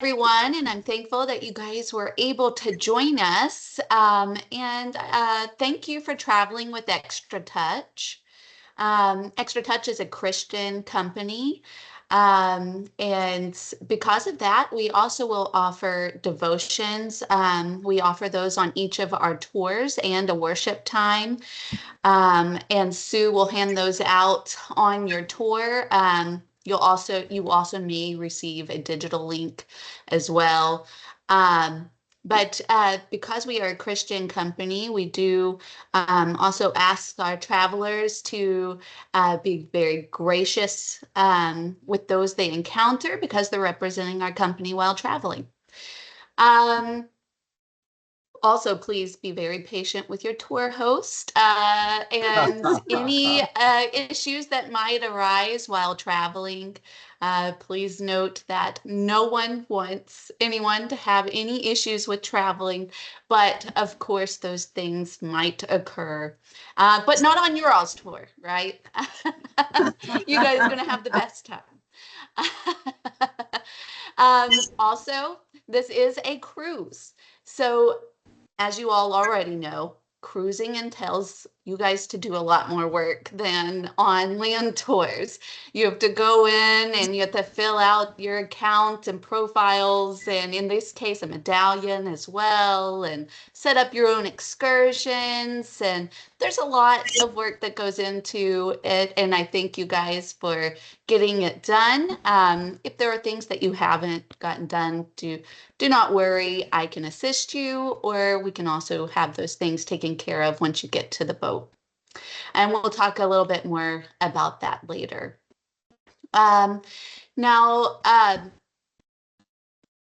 everyone, and I'm thankful that you guys were able to join us. Thank you for traveling with Extra Touch. Extra Touch is a Christian company. And because of that, we also will offer devotions. We offer those on each of our tours and a worship time. And Sue will hand those out on your tour. You also may receive a digital link as well. But because we are a Christian company, we do also ask our travelers to be very gracious with those they encounter because they're representing our company while traveling. Also, please be very patient with your tour host and any issues that might arise while traveling. Please note that no one wants anyone to have any issues with traveling, but of course, those things might occur. But not on your all's tour, right? You guys are going to have the best time. Also, this is a cruise. So as you all already know, cruising entails you guys to do a lot more work than on land tours. You have to go in and you have to fill out your account and profiles, and in this case, a medallion as well, and set up your own excursions. And there's a lot of work that goes into it. And I thank you guys for getting it done. If there are things that you haven't gotten done, do not worry. I can assist you, or we can also have those things taken care of once you get to the boat. And we'll talk a little bit more about that later. Now,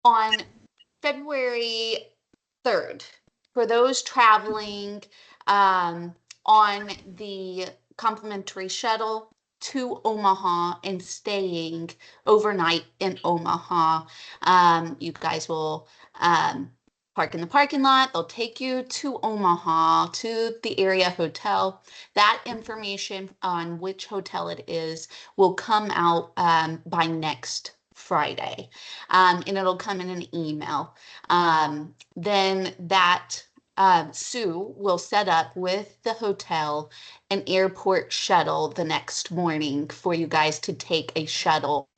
on February 3rd, for those traveling on the complimentary shuttle to Omaha and staying overnight in Omaha, you guys will park in the parking lot. They'll take you to Omaha, to the area hotel. That information on which hotel it is will come out by next Friday, and it'll come in an email. Then that Sue will set up with the hotel an airport shuttle the next morning for you guys to take a shuttle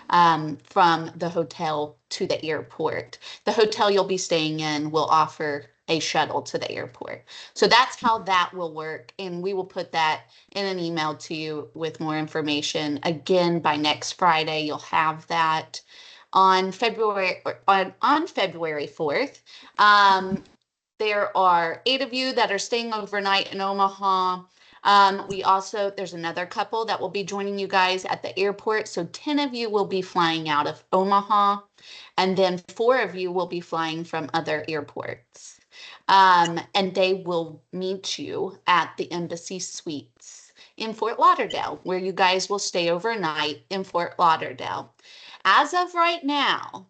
from the hotel to the airport. The hotel you'll be staying in will offer a shuttle to the airport. So that's how that will work. And we will put that in an email to you with more information. Again, by next Friday, you'll have that. On February 4th, there are 8 of you that are staying overnight in Omaha. There's another couple that will be joining you guys at the airport. So 10 of you will be flying out of Omaha, and then 4 of you will be flying from other airports. And they will meet you at the Embassy Suites in Fort Lauderdale, where you guys will stay overnight in Fort Lauderdale. As of right now,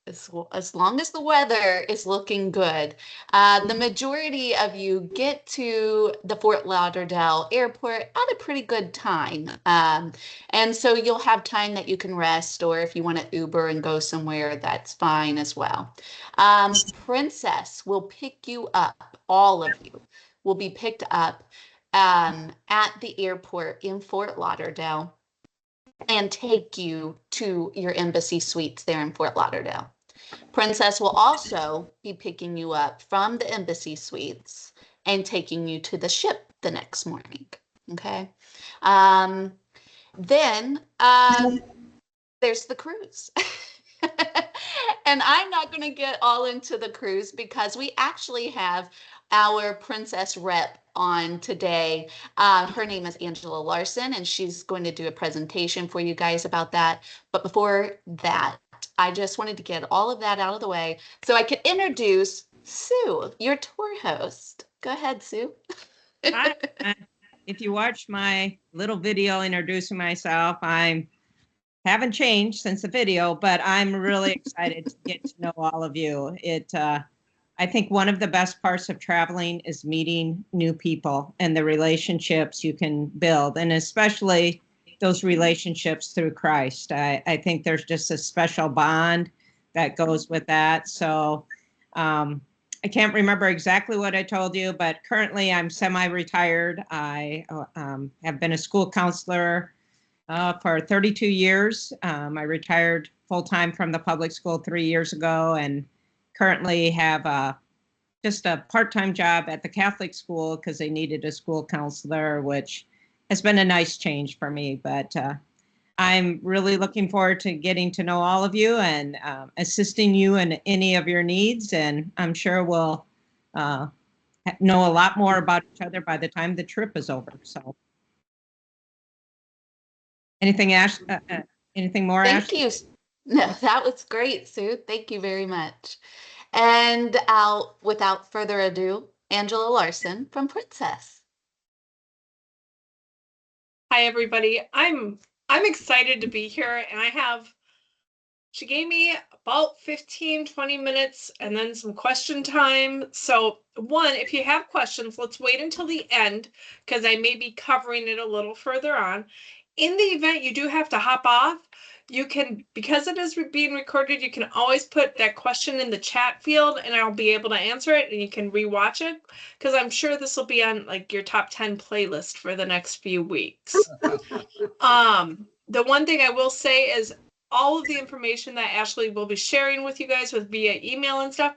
as long as the weather is looking good, the majority of you get to the Fort Lauderdale airport at a pretty good time. And so you'll have time that you can rest, or if you want to Uber and go somewhere, that's fine as well. Princess will pick you up. All of you will be picked up at the airport in Fort Lauderdale and take you to your Embassy Suites there in Fort Lauderdale. Princess will also be picking you up from the Embassy Suites and taking you to the ship the next morning. Okay. Then there's the cruise. And I'm not going to get all into the cruise because we actually have our Princess rep on today. Her name is Angela Larson, and she's going to do a presentation for you guys about that. But before that, I just wanted to get all of that out of the way so I could introduce Sue, your tour host. Go ahead, Sue. Hi. If you watched my little video introducing myself, I haven't changed since the video, but I'm really excited to get to know all of you. I think one of the best parts of traveling is meeting new people and the relationships you can build, and especially those relationships through Christ. I think there's just a special bond that goes with that. So I can't remember exactly what I told you, but currently I'm semi-retired. I have been a school counselor for 32 years. I retired full-time from the public school 3 years ago, and currently have just a part-time job at the Catholic school because they needed a school counselor, which has been a nice change for me. But I'm really looking forward to getting to know all of you and assisting you in any of your needs. And I'm sure we'll know a lot more about each other by the time the trip is over. So anything, Ash? Anything more, Ash? Thank you. No, that was great, Sue. Thank you very much. And without further ado, Angela Larson from Princess. Hi, everybody. I'm excited to be here, and she gave me about 15, 20 minutes and then some question time. So one, if you have questions, let's wait until the end because I may be covering it a little further on. In the event you do have to hop off, you can, because it is being recorded, you can always put that question in the chat field and I'll be able to answer it and you can rewatch it because I'm sure this will be on like your top 10 playlist for the next few weeks. The one thing I will say is all of the information that Ashley will be sharing with you guys with via email and stuff,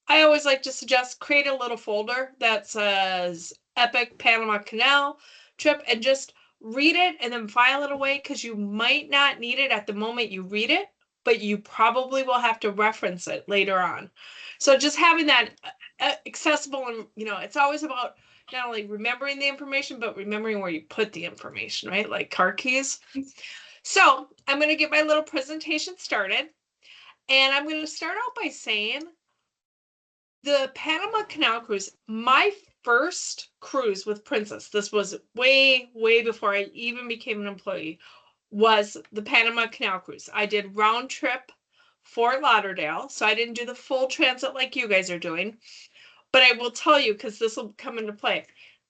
I always like to suggest create a little folder that says Epic Panama Canal trip and just read it and then file it away because you might not need it at the moment you read it, but you probably will have to reference it later on. So just having that accessible and, it's always about not only remembering the information, but remembering where you put the information, right? Like car keys. So I'm going to get my little presentation started. And I'm going to start out by saying the Panama Canal cruise, my first cruise with Princess, this was way, way before I even became an employee, was the Panama Canal cruise. I did round trip Fort Lauderdale. So I didn't do the full transit like you guys are doing. But I will tell you, because this will come into play,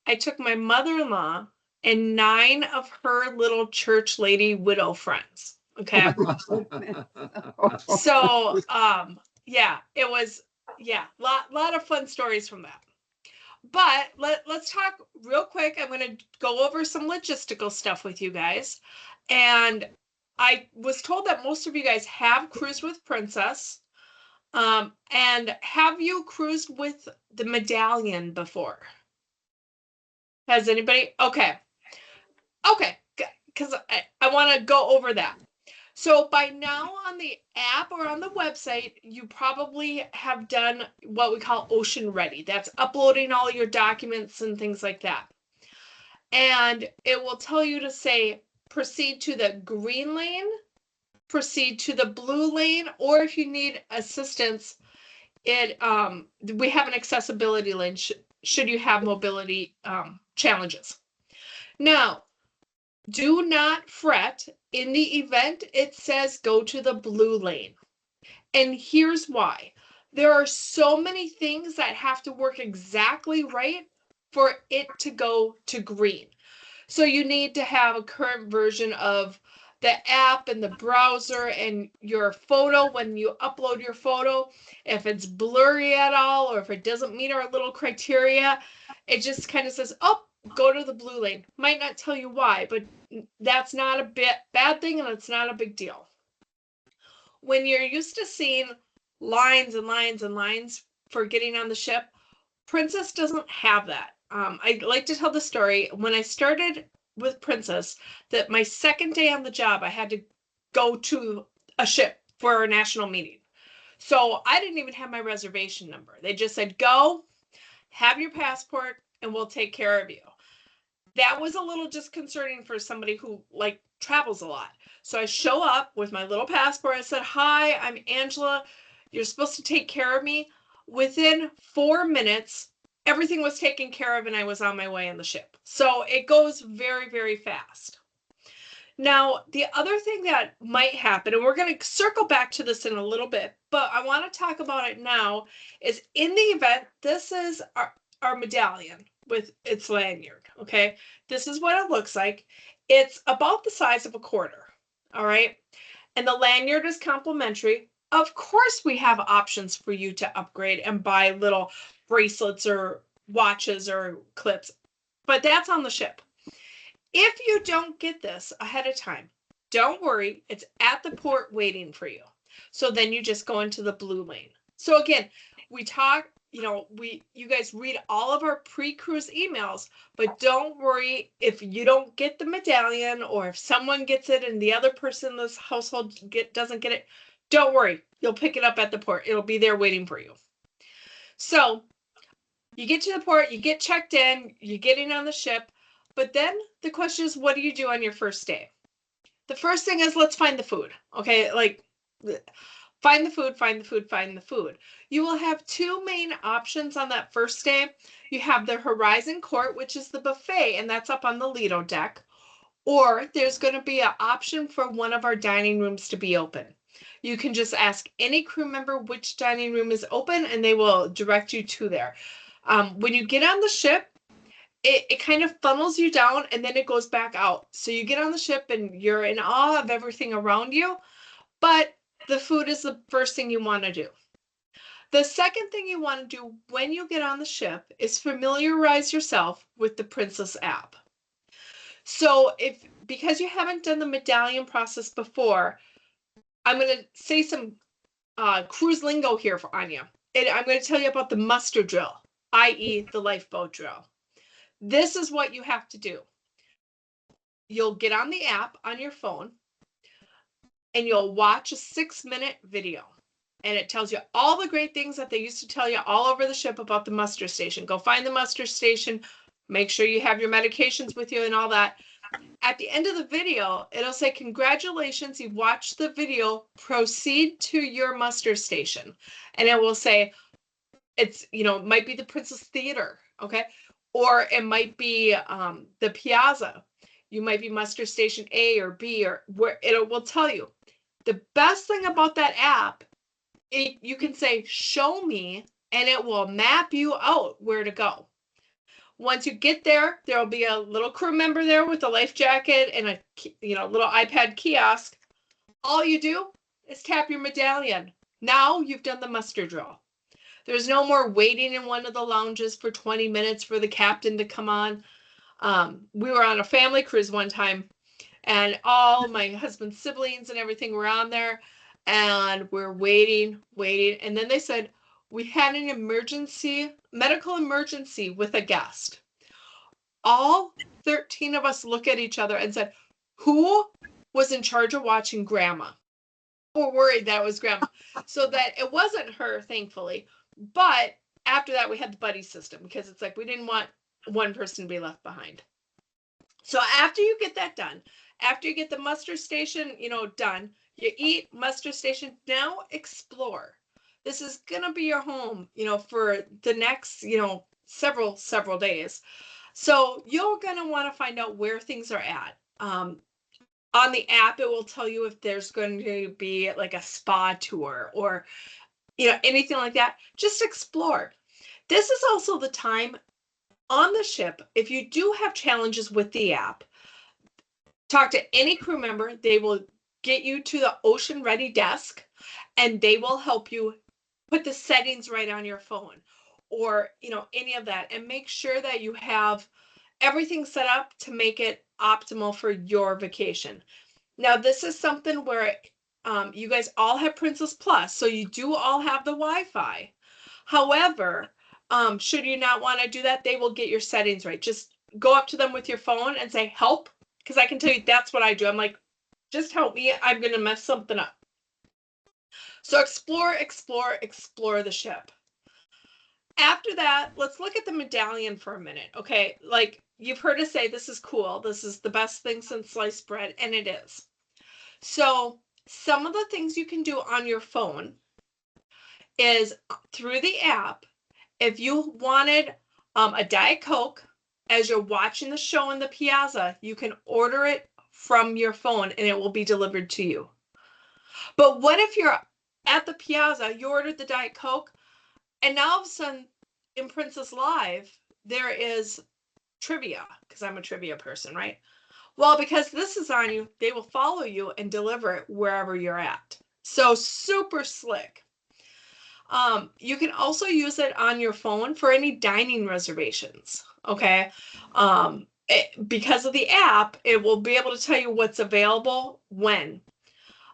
I took my mother-in-law and 9 of her little church lady widow friends. Okay. So, yeah, it was, lot of fun stories from that. But let's talk real quick. I'm going to go over some logistical stuff with you guys. And I was told that most of you guys have cruised with Princess. And have you cruised with the Medallion before? Has anybody? Okay. Okay. Because I want to go over that. So by now on the app or on the website, you probably have done what we call Ocean Ready. That's uploading all your documents and things like that. And it will tell you to say, proceed to the green lane, proceed to the blue lane, or if you need assistance, we have an accessibility lane should you have mobility challenges. Now, do not fret. In the event, it says go to the blue lane. And here's why. There are so many things that have to work exactly right for it to go to green. So you need to have a current version of the app and the browser and your photo when you upload your photo. If it's blurry at all or if it doesn't meet our little criteria, it just kind of says, oh, go to the blue lane. Might not tell you why, but that's not a bad thing and it's not a big deal. When you're used to seeing lines and lines and lines for getting on the ship, Princess doesn't have that. I like to tell the story. When I started with Princess, that my second day on the job, I had to go to a ship for a national meeting. So I didn't even have my reservation number. They just said, go, have your passport, and we'll take care of you. That was a little disconcerting for somebody who travels a lot. So I show up with my little passport. I said, hi, I'm Angela. You're supposed to take care of me. Within 4 minutes, everything was taken care of and I was on my way on the ship. So it goes very, very fast. Now, the other thing that might happen, and we're going to circle back to this in a little bit, but I want to talk about it now, is in the event, this is our medallion with its lanyard, okay? This is what it looks like. It's about the size of a quarter, all right? And the lanyard is complimentary. of course we have options for you to upgrade and buy little bracelets or watches or clips, but that's on the ship. If you don't get this ahead of time, don't worry, it's at the port waiting for you. So then you just go into the blue lane. So again, we talk, you guys read all of our pre-cruise emails, but don't worry if you don't get the medallion or if someone gets it and the other person in this household doesn't get it, don't worry, you'll pick it up at the port. It'll be there waiting for you. So you get to the port, you get checked in, you're getting on the ship, but then the question is, what do you do on your first day? The first thing is, let's find the food. Okay, like find the food, find the food, find the food. You will have two main options on that first day. You have the Horizon Court, which is the buffet, and that's up on the Lido deck. Or there's going to be an option for one of our dining rooms to be open. You can just ask any crew member which dining room is open, and they will direct you to there. When you get on the ship, it kind of funnels you down and then it goes back out. So you get on the ship and you're in awe of everything around you, but the food is the first thing you want to do. The second thing you want to do when you get on the ship is familiarize yourself with the Princess app. So because you haven't done the medallion process before, I'm going to say some cruise lingo here for Anya. And I'm going to tell you about the muster drill, i.e. the lifeboat drill. This is what you have to do. You'll get on the app on your phone and you'll watch a 6-minute video. And it tells you all the great things that they used to tell you all over the ship about the muster station. Go find the muster station, make sure you have your medications with you and all that. At the end of the video, it'll say, congratulations, you've watched the video, proceed to your muster station. And it will say, it might be the Princess Theater, okay? Or it might be the Piazza. You might be muster station A or B, or where it will tell you. The best thing about that app, you can say, show me, and it will map you out where to go. Once you get there, there will be a little crew member there with a life jacket and a little iPad kiosk. All you do is tap your medallion. Now you've done the muster drill. There's no more waiting in one of the lounges for 20 minutes for the captain to come on. We were on a family cruise one time, and all my husband's siblings and everything were on there, and we're waiting. And then they said, we had an medical emergency with a guest. All 13 of us look at each other and said, who was in charge of watching Grandma? We're worried that was Grandma. So that it wasn't her, thankfully. But after that, we had the buddy system because it's like we didn't want one person to be left behind. So after you get that done, after you get the muster station, done, you eat, muster station, now explore. This is going to be your home, for the next, several days. So you're going to want to find out where things are at. On the app, it will tell you if there's going to be like a spa tour or anything like that. Just explore. This is also the time on the ship, if you do have challenges with the app, talk to any crew member. They will get you to the Ocean Ready desk and they will help you put the settings right on your phone or any of that, and make sure that you have everything set up to make it optimal for your vacation. Now, this is something where you guys all have Princess Plus, so you do all have the Wi-Fi. However, should you not want to do that, they will get your settings right. Just go up to them with your phone and say, help, because I can tell you that's what I do. I'm like, just help me. I'm going to mess something up. So explore the ship. After that, let's look at the medallion for a minute. Okay, like you've heard us say, this is cool. This is the best thing since sliced bread, and it is. So some of the things you can do on your phone is through the app. If you wanted a Diet Coke as you're watching the show in the Piazza, you can order it from your phone and it will be delivered to you. But what if you're at the Piazza, you ordered the Diet Coke, and now all of a sudden in Princess Live, there is trivia, because I'm a trivia person, right? Well, because this is on you, they will follow you and deliver it wherever you're at. So super slick. You can also use it on your phone for any dining reservations. Okay. Because of the app, it will be able to tell you what's available when.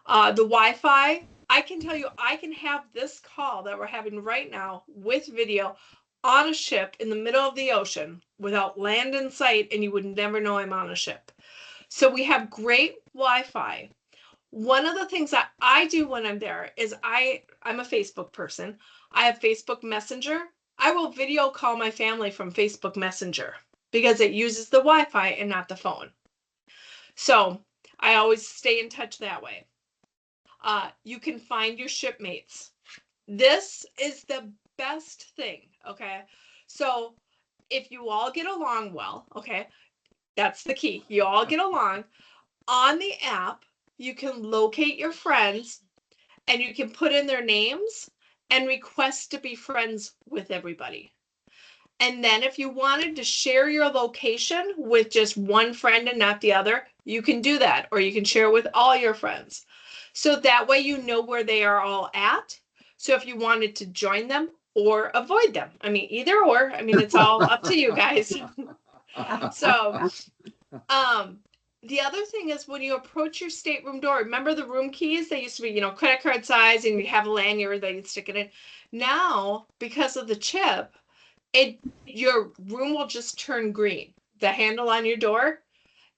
The Wi-Fi, I can tell you, I can have this call that we're having right now with video on a ship in the middle of the ocean without land in sight, and you would never know I'm on a ship. So we have great Wi-Fi. One of the things that I do when I'm there is I'm a Facebook person. I have Facebook Messenger. I will video call my family from Facebook Messenger because it uses the Wi-Fi and not the phone. So I always stay in touch that way. You can find your shipmates. This is the best thing, okay? So if you all get along well, okay, that's the key. You all get along. On the app, you can locate your friends and you can put in their names and request to be friends with everybody. And then if you wanted to share your location with just one friend and not the other, you can do that, or you can share with all your friends. So that way you know where they are all at. So if you wanted to join them or avoid them, I mean, either or, I mean, it's all up to you guys. So, the other thing is when you approach your stateroom door, remember the room keys? They used to be, you know, credit card size, and you have a lanyard that you'd stick it in. Now, because of the chip, your room will just turn green. The handle on your door,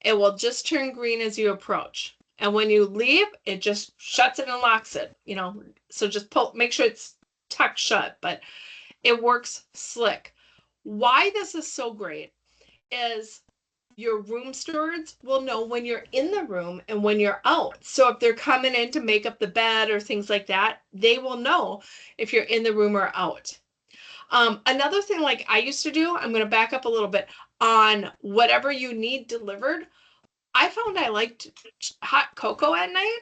it will just turn green as you approach. And when you leave, it just shuts it and locks it, you know. So just make sure it's tucked shut, but it works slick. Why this is so great is your room stewards will know when you're in the room and when you're out. So if they're coming in to make up the bed or things like that, they will know if you're in the room or out. Another thing like I used to do, I'm going to back up a little bit on whatever you need delivered. I found I liked hot cocoa at night.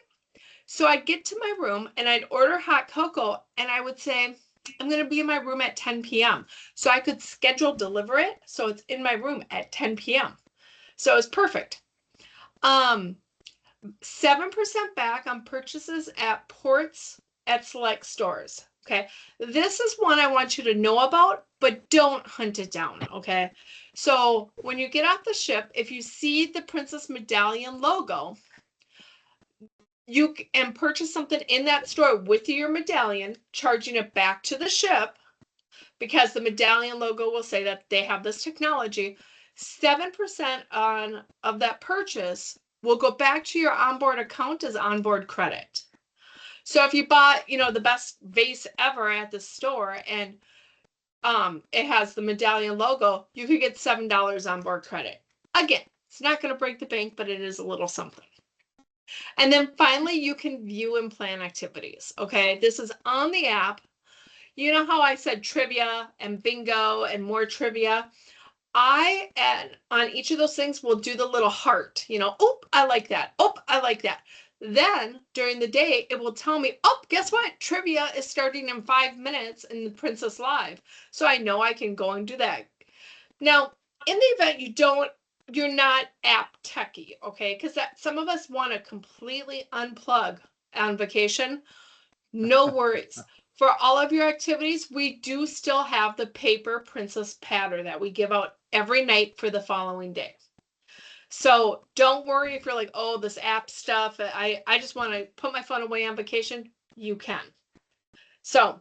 So I'd get to my room and I'd order hot cocoa and I would say, I'm going to be in my room at 10 p.m. So I could schedule deliver it. So it's in my room at 10 p.m. So it was perfect. 7% back on purchases at ports at select stores. Okay. This is one I want you to know about, but don't hunt it down. Okay. So when you get off the ship, if you see the Princess Medallion logo, you can purchase something in that store with your medallion, charging it back to the ship because the medallion logo will say that they have this technology. 7% of that purchase will go back to your onboard account as onboard credit. So if you bought, you know, the best vase ever at the store and it has the medallion logo, you could get $7 onboard credit. Again, it's not going to break the bank, but it is a little something. And then finally, you can view and plan activities. Okay, this is on the app. You know how I said trivia and bingo and more trivia? On each of those things will do the little heart, you know, oh, I like that. Oh, I like that. Then during the day, it will tell me, oh, guess what? Trivia is starting in 5 minutes in the Princess Live. So I know I can go and do that. Now, in the event you're not app techie, okay? Because that some of us want to completely unplug on vacation. No worries. For all of your activities, we do still have the paper princess pattern that we give out every night for the following day. So don't worry if you're like, oh, this app stuff, I just want to put my phone away on vacation. You can. So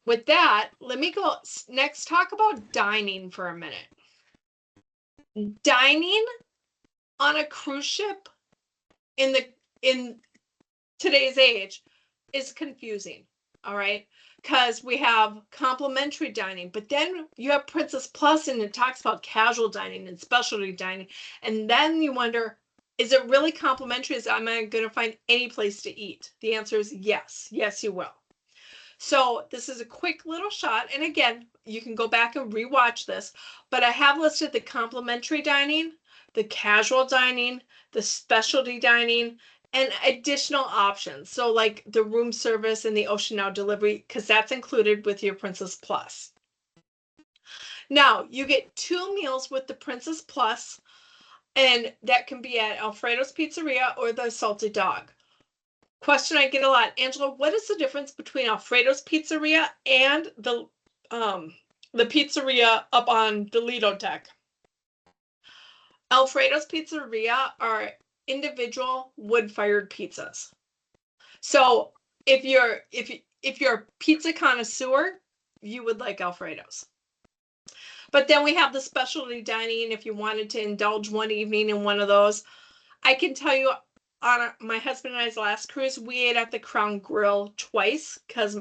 with that, let me go next talk about dining for a minute. Dining on a cruise ship in today's age is confusing. All right. Because we have complimentary dining, but then you have Princess Plus and it talks about casual dining and specialty dining. And then you wonder, is it really complimentary? Am I going to find any place to eat? The answer is yes. Yes, you will. So this is a quick little shot. And again, you can go back and rewatch this, but I have listed the complimentary dining, the casual dining, the specialty dining, and additional options. So like the room service and the Ocean Now delivery, because that's included with your Princess Plus. Now you get 2 meals with the Princess Plus, and that can be at Alfredo's Pizzeria or the Salty Dog. Question I get a lot, Angela, what is the difference between Alfredo's Pizzeria and the pizzeria up on the Lido deck? Alfredo's Pizzeria are individual wood-fired pizzas. So if you're a pizza connoisseur, you would like Alfredo's. But then we have the specialty dining. If you wanted to indulge one evening in one of those, I can tell you on my husband and I's last cruise, we ate at the Crown Grill twice because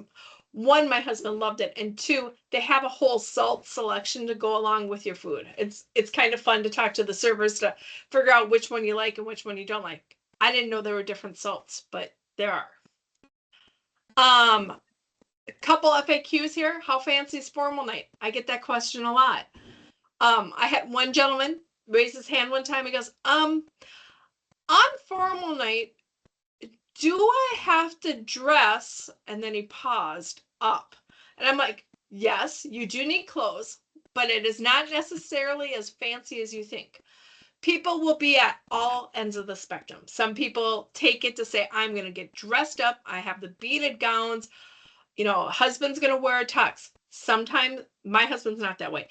one, my husband loved it, and two, they have a whole salt selection to go along with your food. It's kind of fun to talk to the servers to figure out which one you like and which one you don't like. I didn't know there were different salts, but there are. A couple FAQs here. How fancy is formal night? I get that question a lot. I had one gentleman raise his hand one time. He goes, on formal night, do I have to dress? And then he paused up. And I'm like, yes, you do need clothes, but it is not necessarily as fancy as you think. People will be at all ends of the spectrum. Some people take it to say, I'm going to get dressed up. I have the beaded gowns. Husband's going to wear a tux. Sometimes my husband's not that way.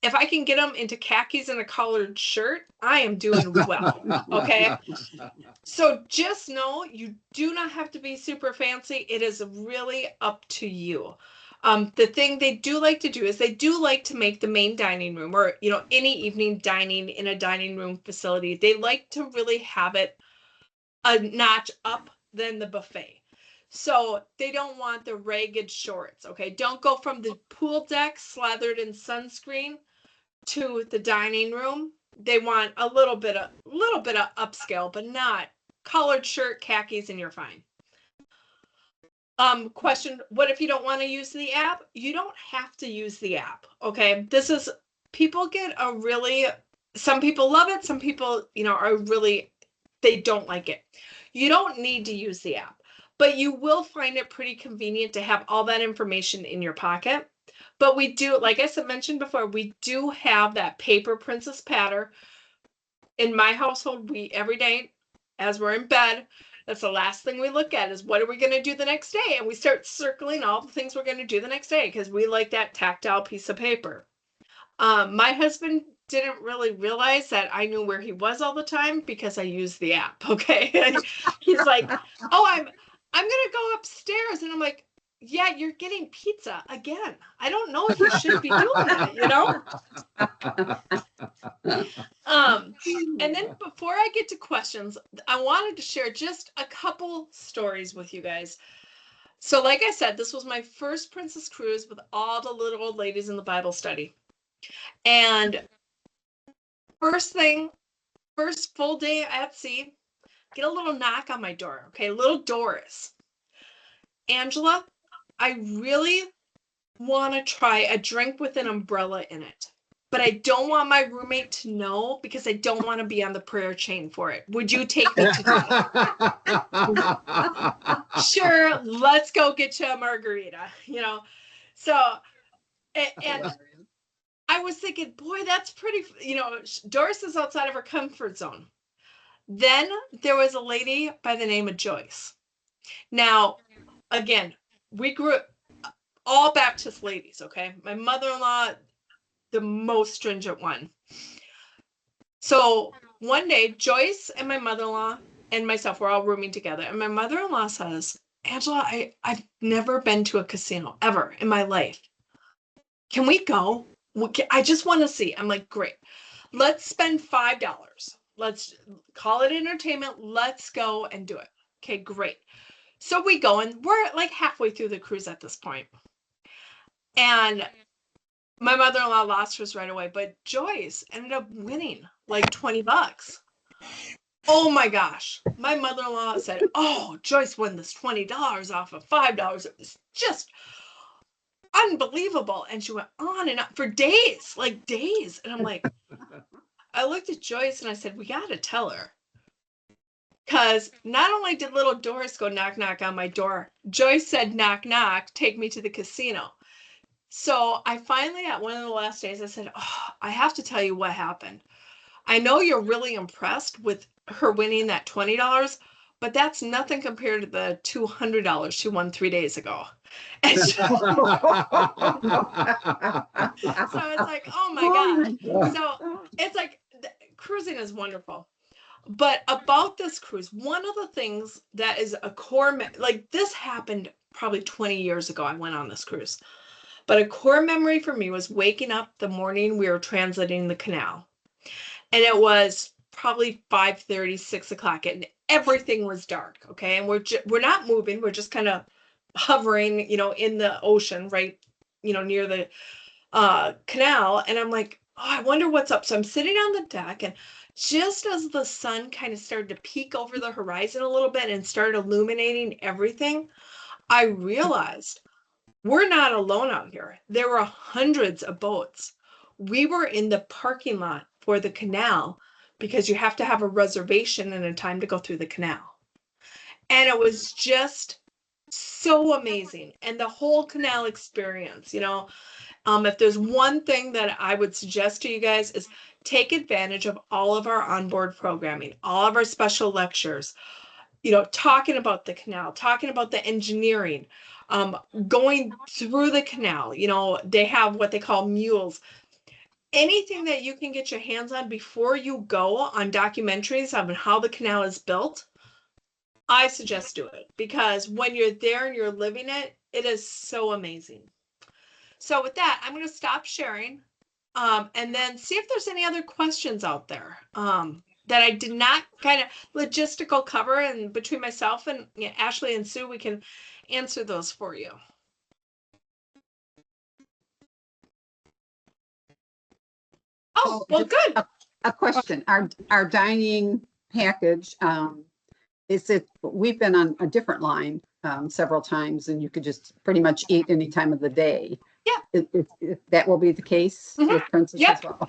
If I can get him into khakis and a collared shirt, I am doing well. Okay. So just know you do not have to be super fancy. It is really up to you. The thing they do like to do is they do like to make the main dining room or, any evening dining in a dining room facility. They like to really have it a notch up than the buffet. So they don't want the ragged shorts. Okay. Don't go from the pool deck slathered in sunscreen to the dining room. They want a little bit of upscale, but not collared shirt, khakis, and you're fine. Question, what if you don't want to use the app? You don't have to use the app. Okay. People get some people love it. Some people, they don't like it. You don't need to use the app, but you will find it pretty convenient to have all that information in your pocket. But we do, like I mentioned before, we do have that paper princess patter. In my household, every day as we're in bed, that's the last thing we look at is what are we going to do the next day? And we start circling all the things we're going to do the next day because we like that tactile piece of paper. My husband didn't really realize that I knew where he was all the time because I used the app. Okay. He's like, oh, I'm going to go upstairs. And I'm like, yeah, you're getting pizza again. I don't know if you should be doing that, And then before I get to questions, I wanted to share just a couple stories with you guys. So like I said, this was my first Princess Cruise with all the little old ladies in the Bible study. And first full day at sea, get a little knock on my door. Okay, little Doris. Angela, I really want to try a drink with an umbrella in it, but I don't want my roommate to know because I don't want to be on the prayer chain for it. Would you take me to that? Sure, let's go get you a margarita, So, and I was thinking, boy, that's pretty, Doris is outside of her comfort zone. Then there was a lady by the name of Joyce. Now, again, we grew up all Baptist ladies, okay? My mother-in-law, the most stringent one. So one day, Joyce and my mother-in-law and myself were all rooming together. And my mother-in-law says, Angela, I've never been to a casino ever in my life. Can we go? I just want to see. I'm like, great. Let's spend $5. Let's call it entertainment. Let's go and do it. Okay, great. So we go and we're like halfway through the cruise at this point. And my mother-in-law lost hers right away, but Joyce ended up winning like $20. Oh my gosh. My mother-in-law said, oh, Joyce won this $20 off of $5. It was just unbelievable. And she went on and on for days, like days. And I'm like, I looked at Joyce and I said, we got to tell her. Because not only did little Doris go knock, knock on my door, Joyce said, knock, knock, take me to the casino. So I finally, at one of the last days, I said, oh, I have to tell you what happened. I know you're really impressed with her winning that $20, but that's nothing compared to the $200 she won 3 days ago. And so, so it's like, oh my God. So it's like cruising is wonderful. But about this cruise, one of the things that is a core, like this happened probably 20 years ago, I went on this cruise. But a core memory for me was waking up the morning we were transiting the canal. And it was probably 5:30, 6 o'clock, and everything was dark. Okay. And we're not moving, we're just kind of hovering, you know, in the ocean, right, you know, near the canal. And I'm like, oh, I wonder what's up. So I'm sitting on the deck, and just as the sun kind of started to peek over the horizon a little bit and started illuminating everything, I realized we're not alone out here. There were hundreds of boats. We were in the parking lot for the canal because you have to have a reservation and a time to go through the canal. And it was just so amazing. And the whole canal experience, you know, if there's one thing that I would suggest to you guys is take advantage of all of our onboard programming, all of our special lectures, you know, talking about the canal, talking about the engineering, going through the canal. You know, they have what they call mules. Anything that you can get your hands on before you go on documentaries on how the canal is built, I suggest do it, because when you're there and you're living it, it is so amazing. So with that, I'm going to stop sharing and then see if there's any other questions out there that I did not kind of logistical cover. And between myself and Ashley and Sue, we can answer those for you. Oh, well, good. A question. Our dining package, is it, we've been on a different line several times, and you could just pretty much eat any time of the day. Yeah. If that will be the case with Princess as well.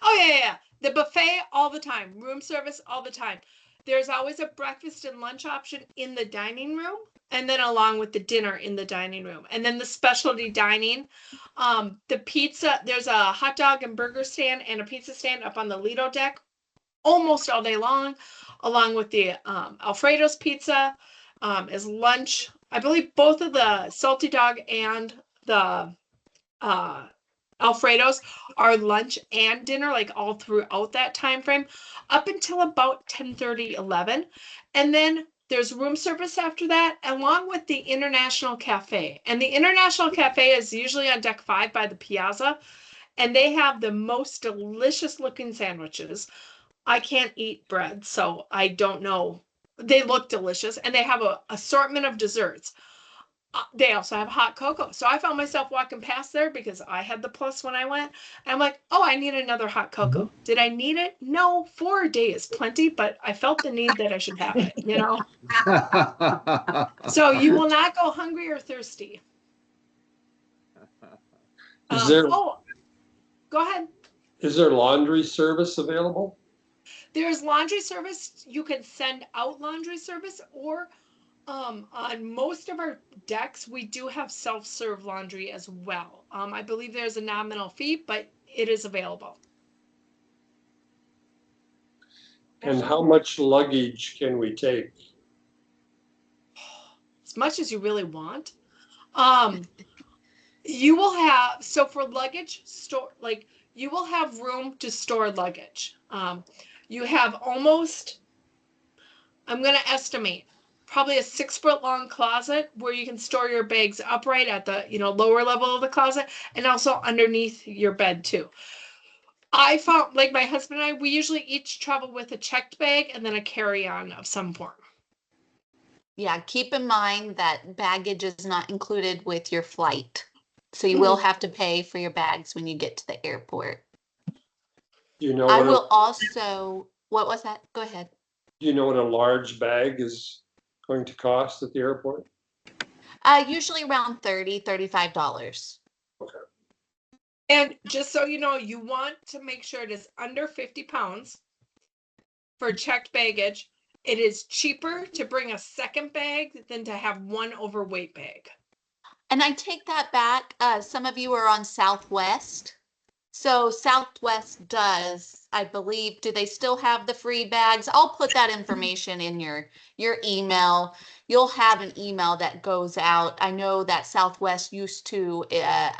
Oh, yeah. The buffet all the time, room service all the time. There's always a breakfast and lunch option in the dining room, and then along with the dinner in the dining room. And then the specialty dining, the pizza, there's a hot dog and burger stand and a pizza stand up on the Lido deck almost all day long, along with the Alfredo's pizza as lunch. I believe both of the salty dog and the Alfredo's are lunch and dinner, like all throughout that time frame, up until about 10:30, 11. And then there's room service after that, along with the International Cafe. And the International Cafe is usually on deck 5 by the piazza, and they have the most delicious looking sandwiches. I can't eat bread, so I don't know. They look delicious, and they have an assortment of desserts. They also have hot cocoa. So I found myself walking past there because I had the plus when I went. And I'm like, oh, I need another hot cocoa. Did I need it? No, 4 a day is plenty, but I felt the need that I should have it, you know? So you will not go hungry or thirsty. Oh, go ahead. Is there laundry service available? There's laundry service. You can send out laundry service, or on most of our decks, we do have self-serve laundry as well. I believe there's a nominal fee, but it is available. And how much luggage can we take? As much as you really want. You will have, so for luggage, you will have room to store luggage. You have almost, I'm going to estimate, probably a 6-foot long closet where you can store your bags upright at the, you know, lower level of the closet, and also underneath your bed too. I found, like my husband and I, we usually each travel with a checked bag and then a carry-on of some form. Yeah, keep in mind that baggage is not included with your flight. So you will have to pay for your bags when you get to the airport. You know, I will also, what was that? Go ahead. Do you know what a large bag is going to cost at the airport? Usually around $30, $35. Okay. And just so you know, you want to make sure it is under 50 pounds for checked baggage. It is cheaper to bring a second bag than to have one overweight bag. And I take that back. Some of you are on Southwest. So Southwest does, I believe, do they still have the free bags? I'll put that information in your email. You'll have an email that goes out. I know that Southwest used to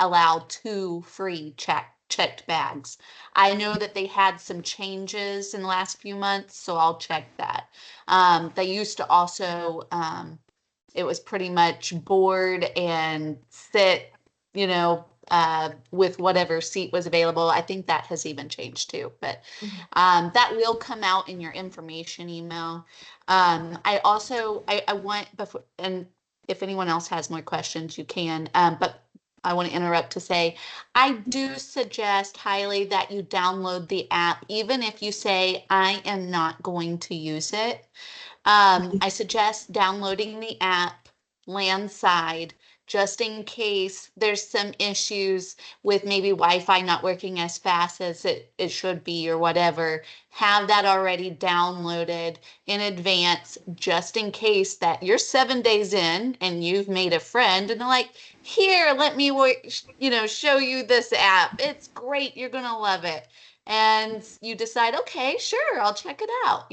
allow 2 free checked bags. I know that they had some changes in the last few months, so I'll check that. They used to also, it was pretty much board and sit, you know, with whatever seat was available. I think that has even changed too, but that will come out in your information email. I also, I want before, and if anyone else has more questions, you can, but I want to interrupt to say, I do suggest highly that you download the app, even if you say, I am not going to use it. I suggest downloading the app landside just in case there's some issues with maybe Wi-Fi not working as fast as it should be or whatever. Have that already downloaded in advance just in case that you're 7 days in and you've made a friend and they're like, here, let me show you this app. It's great. You're going to love it. And you decide, okay, sure, I'll check it out.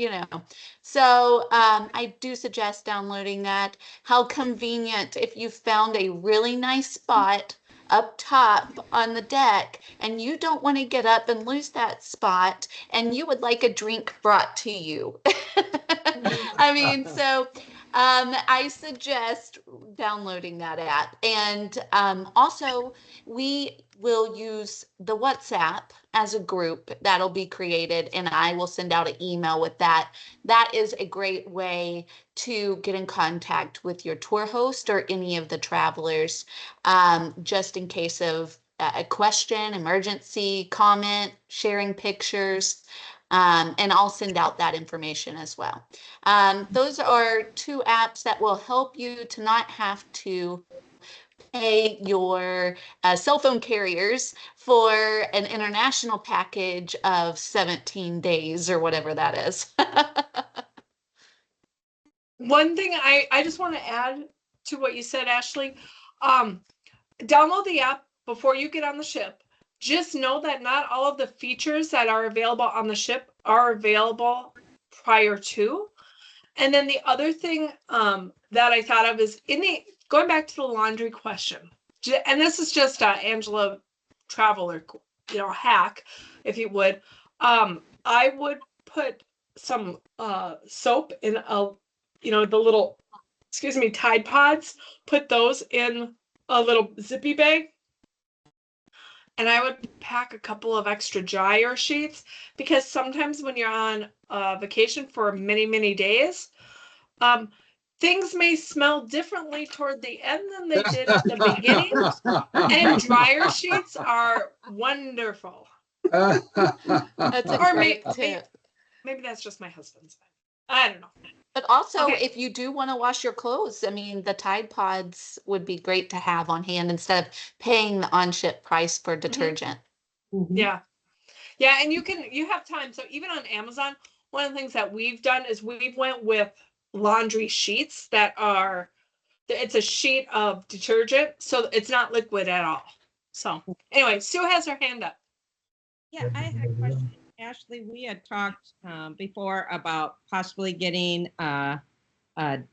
So I do suggest downloading that. How convenient if you found a really nice spot up top on the deck and you don't want to get up and lose that spot and you would like a drink brought to you. I mean, so I suggest downloading that app. And also, we will use the WhatsApp as a group that'll be created, and I will send out an email with that. That is a great way to get in contact with your tour host or any of the travelers, just in case of a question, emergency, comment, sharing pictures. And I'll send out that information as well. Those are 2 apps that will help you to not have to pay your cell phone carriers for an international package of 17 days or whatever that is. One thing I just want to add to what you said, Ashley, download the app before you get on the ship. Just know that not all of the features that are available on the ship are available prior to. And then the other thing that I thought of is going back to the laundry question, and this is just Angela traveler, hack, if you would. I would put some soap in the little, Tide Pods. Put those in a little zippy bag. And I would pack a couple of extra dryer sheets because sometimes when you're on vacation for many, many days, things may smell differently toward the end than they did at the beginning. And dryer sheets are wonderful. That's a great tip. Maybe that's just my husband's. I don't know. But also, Okay. if you do want to wash your clothes, I mean, the Tide Pods would be great to have on hand instead of paying the on-ship price for detergent. Mhm. Yeah. Yeah, and you have time. So even on Amazon, one of the things that we've done is we've went with laundry sheets it's a sheet of detergent, so it's not liquid at all. So anyway, Sue has her hand up. Yeah, I had a question. Ashley, we had talked before about possibly getting a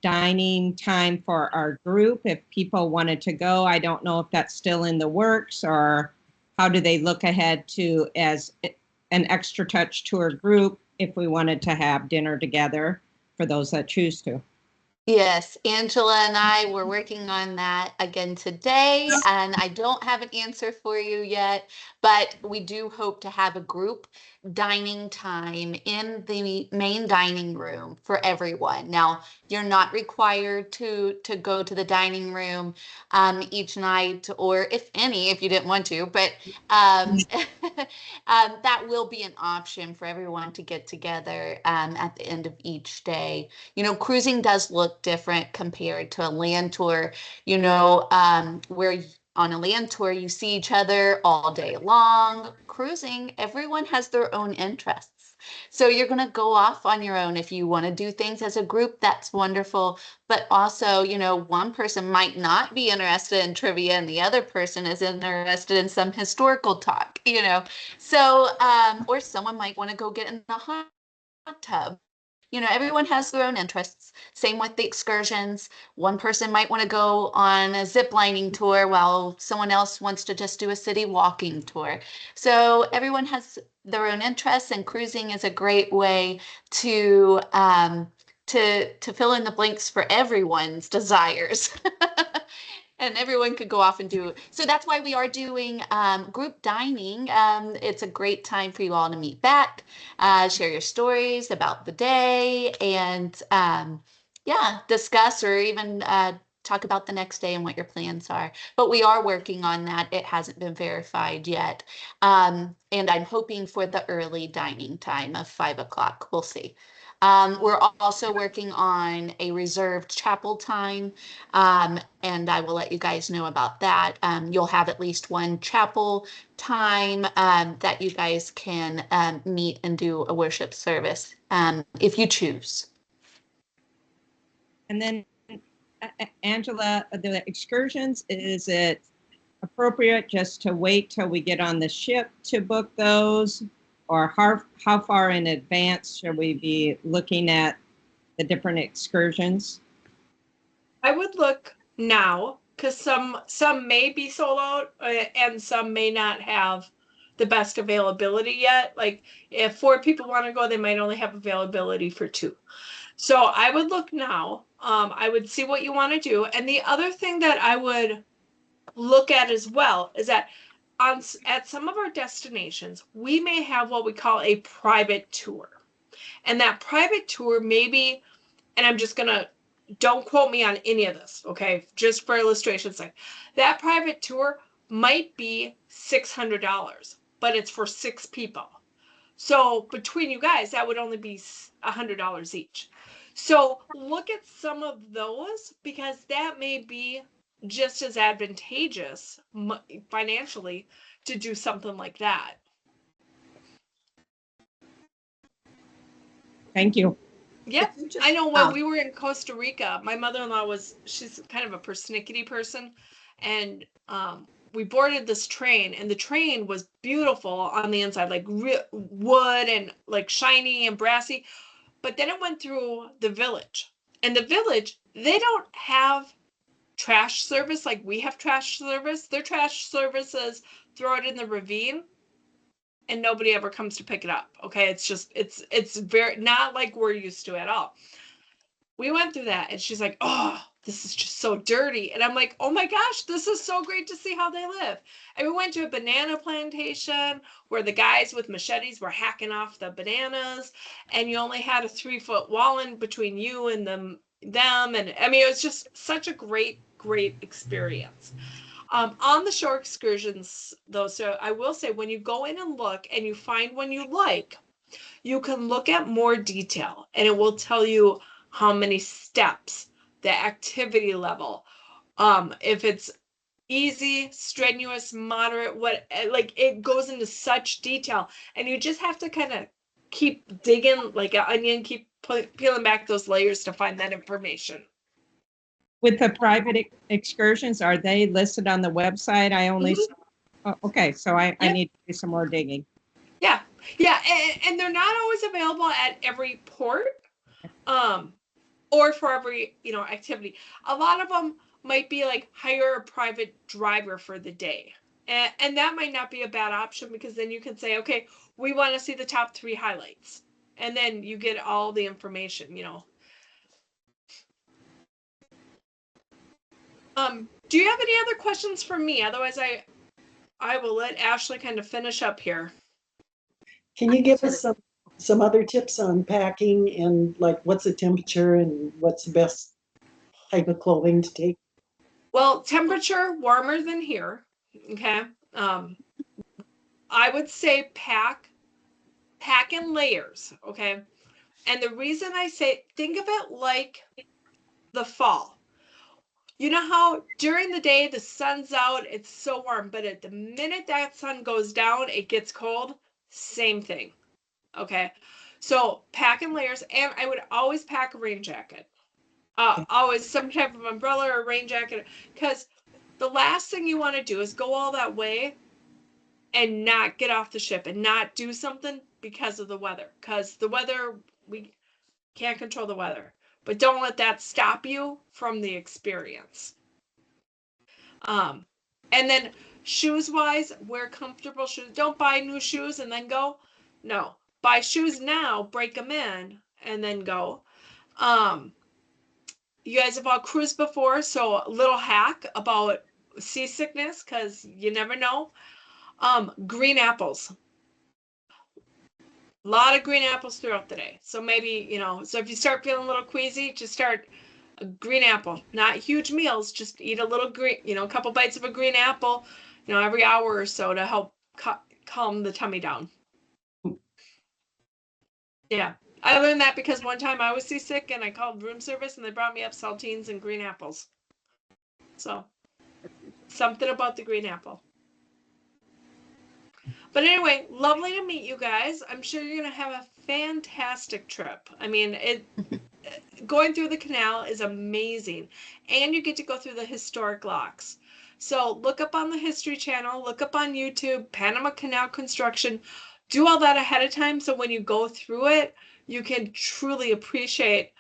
dining time for our group if people wanted to go. I don't know if that's still in the works, or how do they look ahead to as an extra touch tour group if we wanted to have dinner together for those that choose to. Yes, Angela and I were working on that again today, and I don't have an answer for you yet, but we do hope to have a group dining time in the main dining room for everyone. Now, you're not required to go to the dining room each night, or if any, if you didn't want to, but that will be an option for everyone to get together at the end of each day. Cruising does look different compared to a land tour, where on a land tour, you see each other all day long. Cruising, everyone has their own interests. So you're going to go off on your own. If you want to do things as a group, that's wonderful. But also, one person might not be interested in trivia and the other person is interested in some historical talk. So, or someone might want to go get in the hot tub. Everyone has their own interests. Same with the excursions. One person might want to go on a zip lining tour while someone else wants to just do a city walking tour. So everyone has their own interests, and cruising is a great way to to fill in the blanks for everyone's desires. And everyone could go off and do. So that's why we are doing group dining. It's a great time for you all to meet back, share your stories about the day, and yeah, discuss or even talk about the next day and what your plans are. But we are working on that. It hasn't been verified yet. And I'm hoping for the early dining time of 5 o'clock. We'll see. We're also working on a reserved chapel time, and I will let you guys know about that. You'll have at least one chapel time that you guys can meet and do a worship service if you choose. And then, Angela, the excursions, is it appropriate just to wait till we get on the ship to book those? Or how far in advance should we be looking at the different excursions? I would look now because some may be sold out and some may not have the best availability yet. Like if 4 people want to go, they might only have availability for 2. So I would look now. I would see what you want to do. And the other thing that I would look at as well is that at some of our destinations, we may have what we call a private tour. And that private tour maybe, and I'm just gonna, don't quote me on any of this, okay? Just for illustration's sake. That private tour might be $600, but it's for 6 people. So between you guys, that would only be $100 each. So look at some of those because that may be just as advantageous financially to do something like that. Thank you. Yep. I know when we were in Costa Rica, my mother-in-law she's kind of a persnickety person. And we boarded this train and the train was beautiful on the inside, like wood and like shiny and brassy. But then it went through the village. And the village, they don't have trash service like we have trash service. Their trash service is throw it in the ravine and nobody ever comes to pick it up. Okay. It's very not like we're used to at all. We went through that and she's like, oh, this is just so dirty. And I'm like, oh my gosh, this is so great to see how they live. And we went to a banana plantation where the guys with machetes were hacking off the bananas and you only had a 3-foot wall in between you and them. And I mean, it was just such a great experience. On the shore excursions though, so I will say when you go in and look and you find one you like, you can look at more detail and it will tell you how many steps, the activity level, if it's easy, strenuous, moderate, like it goes into such detail and you just have to kind of keep digging like an onion, keep peeling back those layers to find that information. With the private excursions, are they listed on the website? I only saw, okay, so I need to do some more digging. Yeah, and they're not always available at every port, or for every activity. A lot of them might be like hire a private driver for the day, and that might not be a bad option because then you can say, okay, we want to see the top 3 highlights, and then you get all the information. Do you have any other questions for me? Otherwise, I will let Ashley kind of finish up here. Can you give us some other tips on packing and like what's the temperature and what's the best type of clothing to take? Well, temperature warmer than here. Okay. I would say pack in layers. Okay. And the reason I say, think of it like the fall. You know how during the day the sun's out, it's so warm, but at the minute that sun goes down, it gets cold. Same thing. Okay. So pack in layers, and I would always pack a rain jacket. Always some type of umbrella or rain jacket, because the last thing you want to do is go all that way and not get off the ship and not do something because of the weather. Because the weather, we can't control the weather, but don't let that stop you from the experience. And then shoes wise, wear comfortable shoes. Don't buy new shoes and then go. No, buy shoes now, break them in, and then go. You guys have all cruised before, so a little hack about seasickness, because you never know. Green apples. A lot of green apples throughout the day. So maybe, so if you start feeling a little queasy, just start a green apple. Not huge meals, just eat a little green, a couple bites of a green apple, every hour or so to help calm the tummy down. Yeah. I learned that because one time I was seasick and I called room service and they brought me up saltines and green apples. So something about the green apple. But anyway, lovely to meet you guys. I'm sure you're going to have a fantastic trip. I mean, going through the canal is amazing. And you get to go through the historic locks. So look up on the History Channel, look up on YouTube, Panama Canal construction. Do all that ahead of time so when you go through it, you can truly appreciate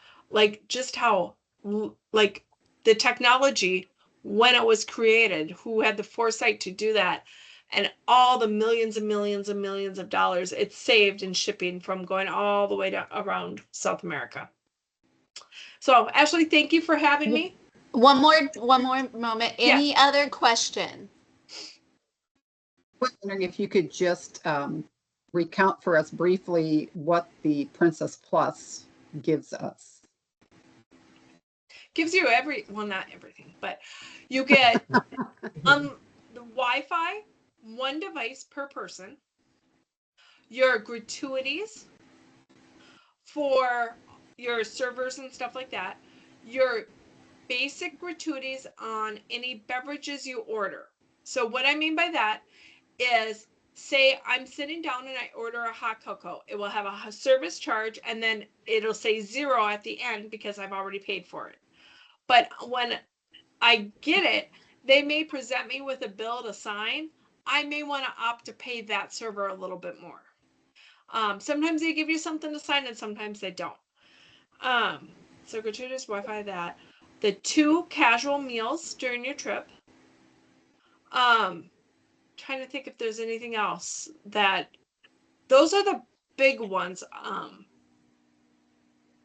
just how the technology when it was created, who had the foresight to do that, and all the millions and millions and millions of dollars it's saved in shipping from going all the way to around South America. So Ashley, thank you for having me. One more moment. Any other question? I was wondering if you could just recount for us briefly what the Princess Plus gives us. Gives you not everything, but you get the Wi-Fi, one device per person, your gratuities for your servers and stuff like that, your basic gratuities on any beverages you order. So what I mean by that is, say I'm sitting down and I order a hot cocoa. It will have a service charge and then it'll say 0 at the end because I've already paid for it. But when I get it, they may present me with a bill to sign. I may want to opt to pay that server a little bit more. Sometimes they give you something to sign and sometimes they don't. So gratuitous Wi-Fi, that. The 2 casual meals during your trip. Trying to think if there's anything else those are the big ones.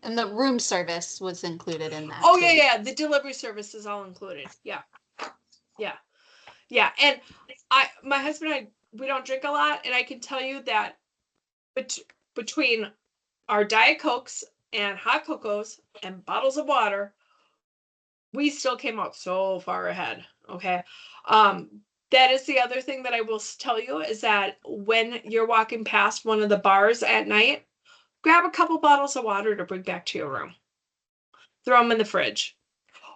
And the room service was included in that. Oh, too. yeah. The delivery service is all included. Yeah. And my husband and I, we don't drink a lot. And I can tell you that between our Diet Cokes and hot cocos and bottles of water, we still came out so far ahead. Okay. That is the other thing that I will tell you is that when you're walking past one of the bars at night, grab a couple bottles of water to bring back to your room. Throw them in the fridge.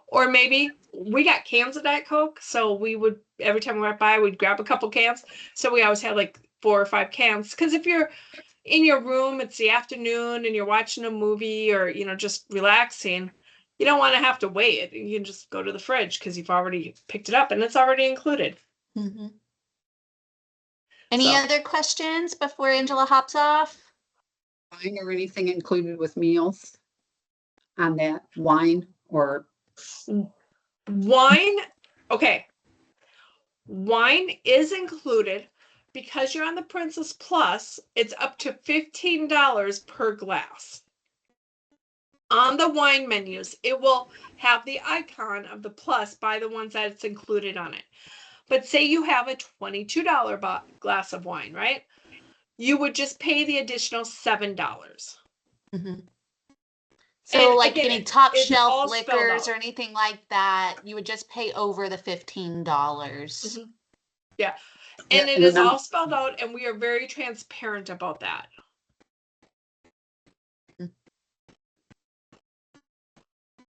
Or maybe we got cans of Diet Coke. So we would, every time we went by, we'd grab a couple cans. So we always had 4 or 5 cans. Because if you're in your room, it's the afternoon and you're watching a movie or, just relaxing, you don't want to have to wait. You can just go to the fridge because you've already picked it up and it's already included. Mm-hmm. Any other questions before Angela hops off? Wine or anything included with meals on that? Wine or? Wine. Okay. Wine is included because you're on the Princess Plus. It's up to $15 per glass. On the wine menus, it will have the icon of the plus by the ones that it's included on it. But say you have a $22 glass of wine, right? You would just pay the additional $7. Mm-hmm. So And again, any top it's all shelf spelled liquors out. or anything like that, you would just pay over the $15. Mm-hmm. Yeah. Yeah, And it is all spelled out, and we are very transparent about that.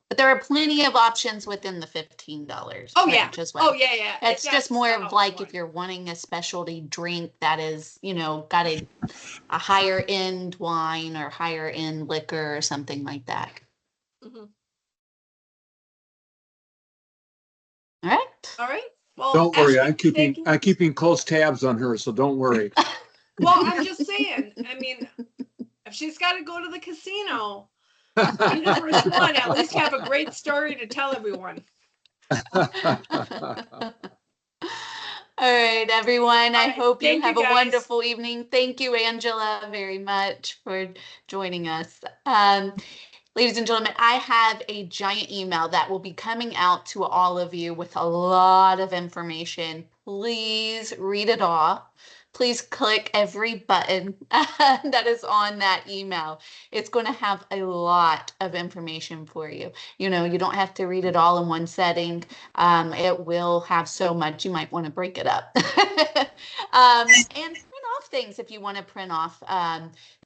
But there are plenty of options within the $15 Oh yeah. range as well. Oh yeah, yeah. It's That's just more not of like one. if you're wanting a specialty drink that is, you know, got a higher end wine or higher end liquor or something like that. Mhm. All right. All right. Well, Don't worry, Ashley, thank you. I'm keeping close tabs on her, so don't worry. Well, I'm just saying. I mean, if she's got to go to the casino, be the first one. At least have a great story to tell everyone. All right, everyone. I All right, hope you thank you, have a guys. wonderful evening. Thank you, Angela, very much for joining us. Ladies and gentlemen, I have a giant email that will be coming out to all of you with a lot of information. Please read it all. Please click every button that is on that email. It's going to have a lot of information for you. You know, you don't have to read it all in one setting. It will have so much, you might want to break it up. And print off things if you want to print off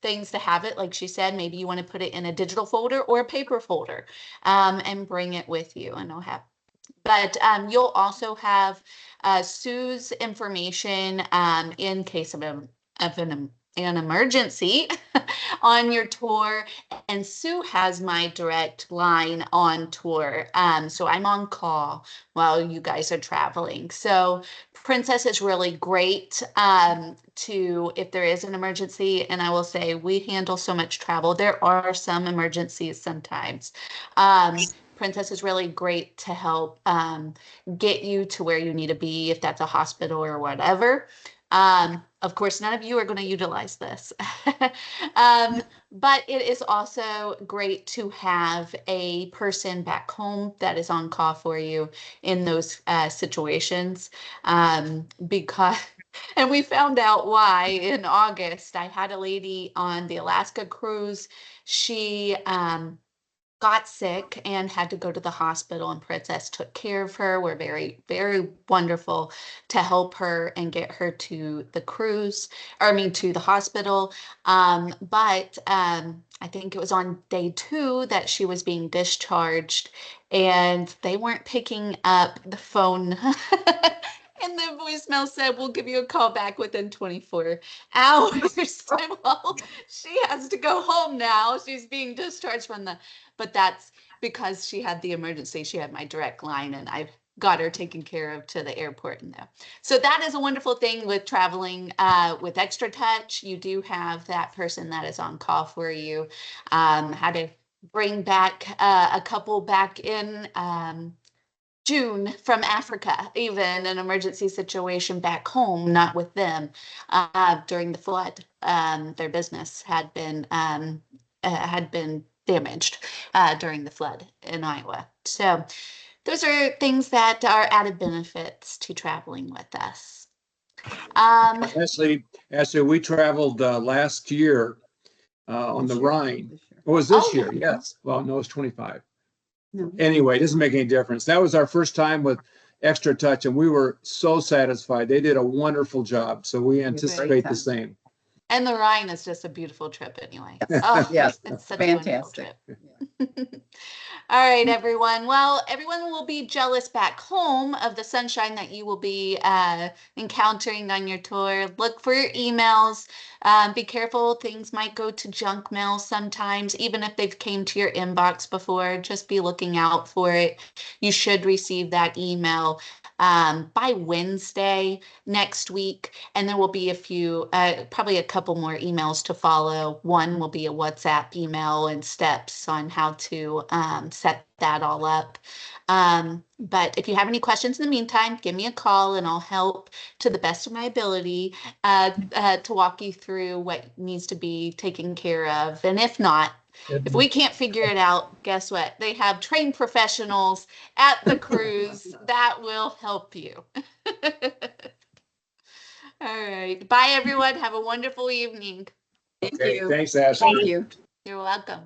things to have it. Like she said, maybe you want to put it in a digital folder or a paper folder and bring it with you. And I'll have, but you'll also have Sue's information in case of an emergency on your tour. And Sue has my direct line on tour. So I'm on call while you guys are traveling. So Princess is really great if there is an emergency. And I will say we handle so much travel. There are some emergencies sometimes. Princess is really great to help get you to where you need to be, if that's a hospital or whatever. Of course, none of you are going to utilize this. But it is also great to have a person back home that is on call for you in those situations. Because, and we found out why in August. I had a lady on the Alaska cruise. She got sick and had to go to the hospital, and Princess took care of her. We're very, very wonderful to help her and get her to the cruise, or I mean to the hospital. But I think it was on day 2 that she was being discharged, and they weren't picking up the phone. And the voicemail said, we'll give you a call back within 24 hours. Well, she has to go home now. She's being discharged from but that's because she had the emergency. She had my direct line, and I've got her taken care of to the airport and there. So that is a wonderful thing with traveling with Extra Touch. You do have that person that is on call for you. Had to bring back a couple back in June from Africa, even an emergency situation back home, not with them, during the flood. Their business had been damaged during the flood in Iowa. So those are things that are added benefits to traveling with us. Actually, we traveled last year on the Rhine. It was this year, yes. Well, no, it's 25. No. Anyway, it doesn't make any difference. That was our first time with Extra Touch, and we were so satisfied. They did a wonderful job. So we anticipate the same. And the Rhine is just a beautiful trip anyway. Oh, Yes, it's such fantastic. a wonderful trip. All right, everyone. Well, everyone will be jealous back home of the sunshine that you will be encountering on your tour. Look for your emails. Be careful. Things might go to junk mail sometimes, even if they've came to your inbox before. Just be looking out for it. You should receive that email by Wednesday next week. And there will be a few, probably a couple more emails to follow. One will be a WhatsApp email and steps on how to set that all up. But if you have any questions in the meantime, give me a call and I'll help to the best of my ability to walk you through what needs to be taken care of. And if not, if we can't figure it out, guess what? They have trained professionals at the cruise that will help you. All right. Bye, everyone. Have a wonderful evening. Thank Okay, you. thanks, Ashley. Thank you. You're welcome.